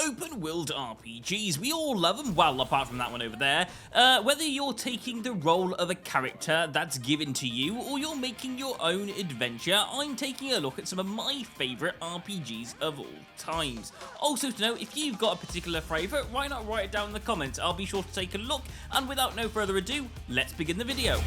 open world RPGs. We all love them, well, apart from that one over there. Whether you're taking the role of a character that's given to you, or you're making your own adventure, I'm taking a look at some of my favourite RPGs of all times. Also to know, if you've got a particular favourite, why not write it down in the comments? I'll be sure to take a look, and without no further ado, let's begin the video.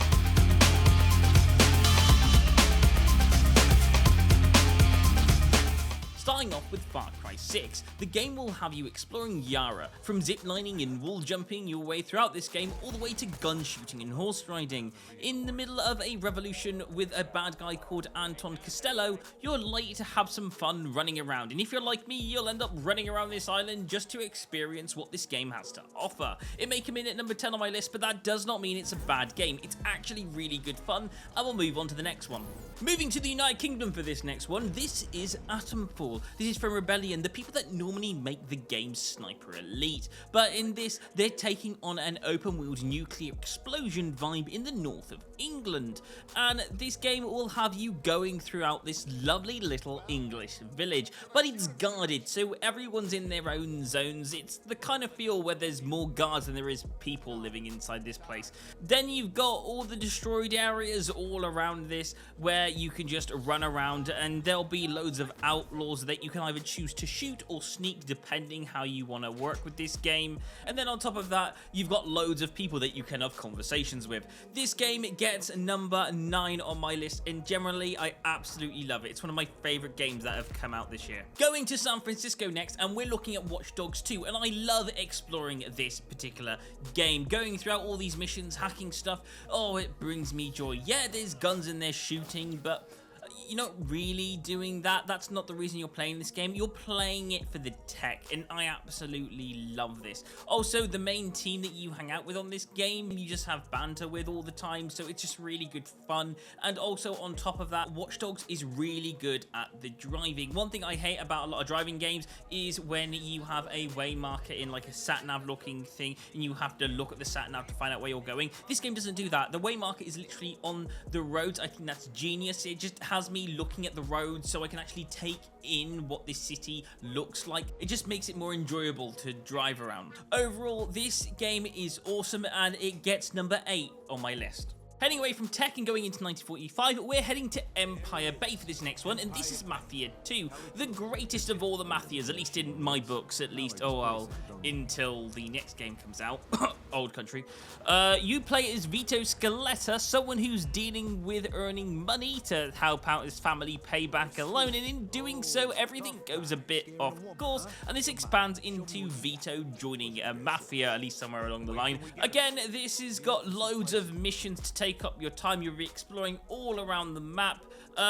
Starting off with Far Cry 6, the game will have you exploring Yara, from ziplining and wall jumping your way throughout this game all the way to gun shooting and horse riding. In the middle of a revolution with a bad guy called Anton Costello, you're likely to have some fun running around, and if you're like me, you'll end up running around this island just to experience what this game has to offer. It may come in at number 10 on my list, but that does not mean it's a bad game. It's actually really good fun, and we'll move on to the next one. Moving to the United Kingdom for this next one, this is Atomfall. This is from Rebellion, the people that normally make the game Sniper Elite, but in this, they're taking on an open-world nuclear explosion vibe in the north of England, and this game will have you going throughout this lovely little English village, but it's guarded, so everyone's in their own zones. It's the kind of feel where there's more guards than there is people living inside this place. Then you've got all the destroyed areas all around this, where you can just run around, and there'll be loads of outlaws that you can either choose to shoot or sneak depending how you want to work with this game. And then on top of that, you've got loads of people that you can have conversations with. This game gets number 9 on my list, and generally I absolutely love it. It's one of my favorite games that have come out this year. Going to San Francisco next, and we're looking at Watch Dogs 2, and I love exploring this particular game, going throughout all these missions, hacking stuff. Oh, it brings me joy. Yeah, there's guns in there shooting, but you're not really doing that. That's not the reason you're playing this game. You're playing it for the tech, and I absolutely love this. Also, the main team that you hang out with on this game, you just have banter with all the time, so it's just really good fun. And also, on top of that, Watch Dogs is really good at the driving. One thing I hate about a lot of driving games is when you have a way marker in like a sat-nav looking thing, and you have to look at the sat-nav to find out where you're going. This game doesn't do that. The way marker is literally on the roads. I think that's genius. It just has me looking at the road so I can actually take in what this city looks like. It just makes it more enjoyable to drive around. Overall, this game is awesome, and it gets number 8 on my list. Heading away from tech and going into 1945, we're heading to Empire Bay for this next one, and this is Mafia 2, the greatest of all the Mafias, at least in my books, at least, oh well, until the next game comes out. Old country. You play as Vito Scaletta, someone who's dealing with earning money to help out his family pay back a loan, and in doing so, everything goes a bit off course, and this expands into Vito joining a mafia, at least somewhere along the line. Again, this has got loads of missions to take up your time. You'll be exploring all around the map.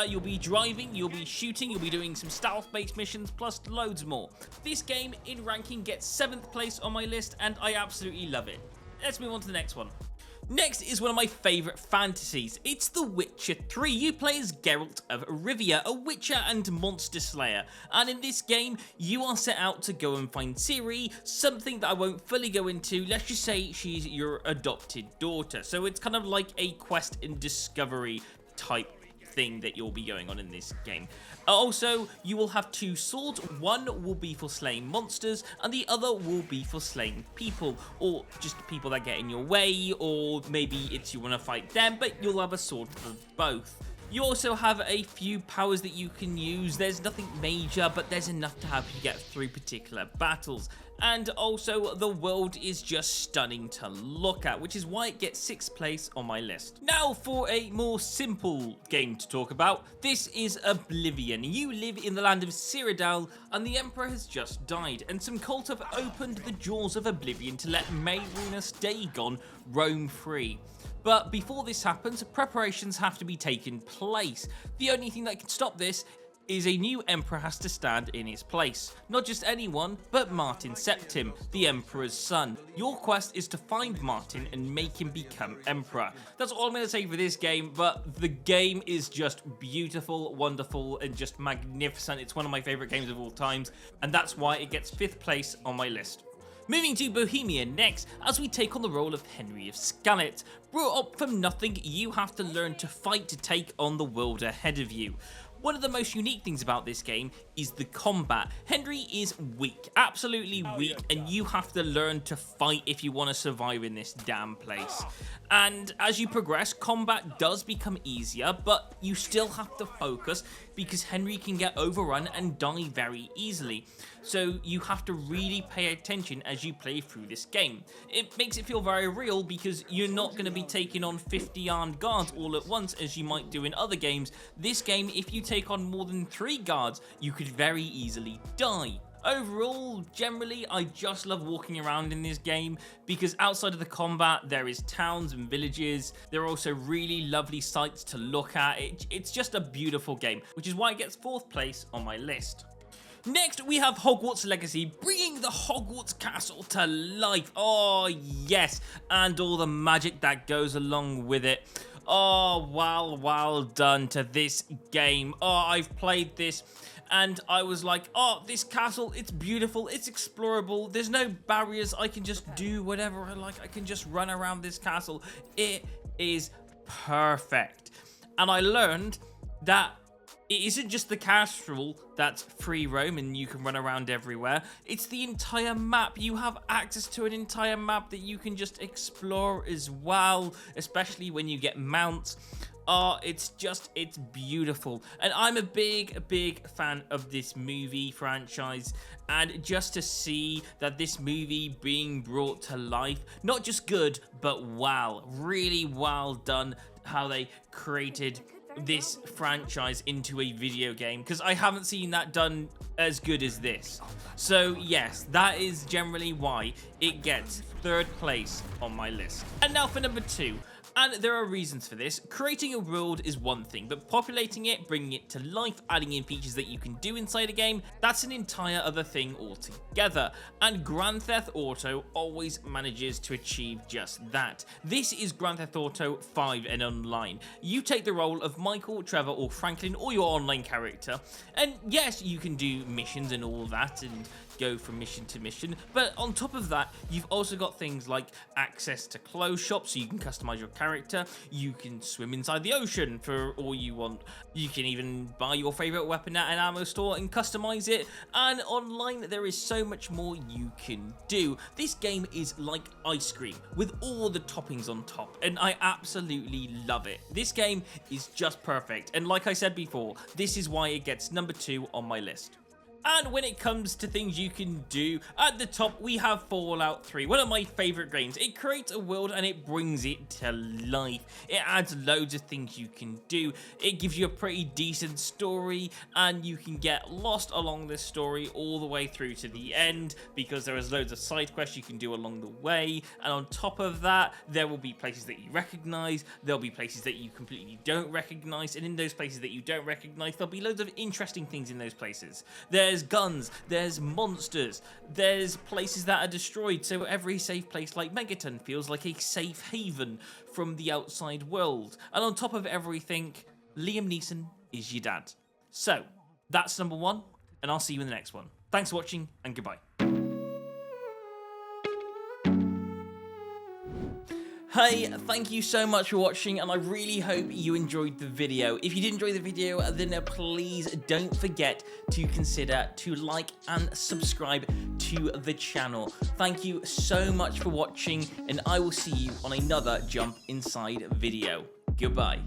You'll be driving, you'll be shooting, you'll be doing some stealth-based missions, plus loads more. This game in ranking gets 7th place on my list, and I absolutely love it. Let's move on to the next one. Next is one of my favourite fantasies. It's The Witcher 3. You play as Geralt of Rivia, a witcher and monster slayer. And in this game, you are set out to go and find Ciri, something that I won't fully go into. Let's just say she's your adopted daughter. So it's kind of like a quest and discovery type thing that you'll be going on in this game. Also, you will have 2 swords. One will be for slaying monsters, and the other will be for slaying people, or just people that get in your way, or maybe it's you want to fight them, but you'll have a sword for both. You also have a few powers that you can use. There's nothing major, but there's enough to help you get through particular battles. And also, the world is just stunning to look at, which is why it gets 6th place on my list. Now for a more simple game to talk about. This is Oblivion. You live in the land of Cyrodiil, and the Emperor has just died, and some cult have opened the jaws of Oblivion to let Marinus Dagon roam free. But before this happens, preparations have to be taken place. The only thing that can stop this is a new emperor has to stand in his place. Not just anyone, but Martin Septim, the emperor's son. Your quest is to find Martin and make him become emperor. That's all I'm going to say for this game, but the game is just beautiful, wonderful, and just magnificent. It's one of my favourite games of all times, and that's why it gets 5th place on my list. Moving to Bohemia next, as we take on the role of Henry of Scalet. Brought up from nothing, you have to learn to fight to take on the world ahead of you. One of the most unique things about this game is the combat. Henry is weak, absolutely weak, and you have to learn to fight if you want to survive in this damn place. And as you progress, combat does become easier, but you still have to focus because Henry can get overrun and die very easily. So you have to really pay attention as you play through this game. It makes it feel very real because you're not going to be taking on 50 armed guards all at once as you might do in other games. This game, if you take on more than 3 guards, you could very easily die. Overall, generally, I just love walking around in this game because outside of the combat, there is towns and villages. There are also really lovely sights to look at. It's just a beautiful game, which is why it gets 4th place on my list. Next, we have Hogwarts Legacy, bringing the Hogwarts castle to life. Oh, yes, and all the magic that goes along with it. Oh, well done to this game. Oh, I've played this and I was like, oh, this castle, it's beautiful, it's explorable, there's no barriers, I can just do whatever I like, I can just run around this castle. It is perfect. And I learned that it isn't just the castle that's free roam and you can run around everywhere. It's the entire map. You have access to an entire map that you can just explore as well, especially when you get mounts. Oh, it's beautiful. And I'm a big fan of this movie franchise. And just to see that this movie being brought to life, not just good, but wow, really well done how they created this franchise into a video game, because I haven't seen that done as good as this. So yes, that is generally why it gets 3rd place on my list. And now for number 2. And there are reasons for this. Creating a world is one thing, but populating it, bringing it to life, adding in features that you can do inside a game, that's an entire other thing altogether. And Grand Theft Auto always manages to achieve just that. This is Grand Theft Auto 5 and online. You take the role of Michael, Trevor, or Franklin, or your online character. And yes, you can do missions and all that, and go from mission to mission, but on top of that, you've also got things like access to clothes shops, so you can customize your character. You can swim inside the ocean for all you want. You can even buy your favorite weapon at an ammo store and customize it. And online, there is so much more you can do. This game is like ice cream with all the toppings on top, and I absolutely love it. This game is just perfect, and like I said before, this is why it gets number 2 on my list. And when it comes to things you can do, at the top we have Fallout 3, one of my favorite games. It creates a world and it brings it to life. It adds loads of things you can do. It gives you a pretty decent story, and you can get lost along this story all the way through to the end because there is loads of side quests you can do along the way. And on top of that, there will be places that you recognize, there'll be places that you completely don't recognize, and in those places that you don't recognize, there'll be loads of interesting things in those places. There's guns, there's monsters, there's places that are destroyed, so every safe place like Megaton feels like a safe haven from the outside world. And on top of everything, Liam Neeson is your dad. So, that's number 1, and I'll see you in the next one. Thanks for watching, and goodbye. Hey, thank you so much for watching, and I really hope you enjoyed the video. If you did enjoy the video, then please don't forget to consider to like and subscribe to the channel. Thank you so much for watching, and I will see you on another Jump Inside video. Goodbye.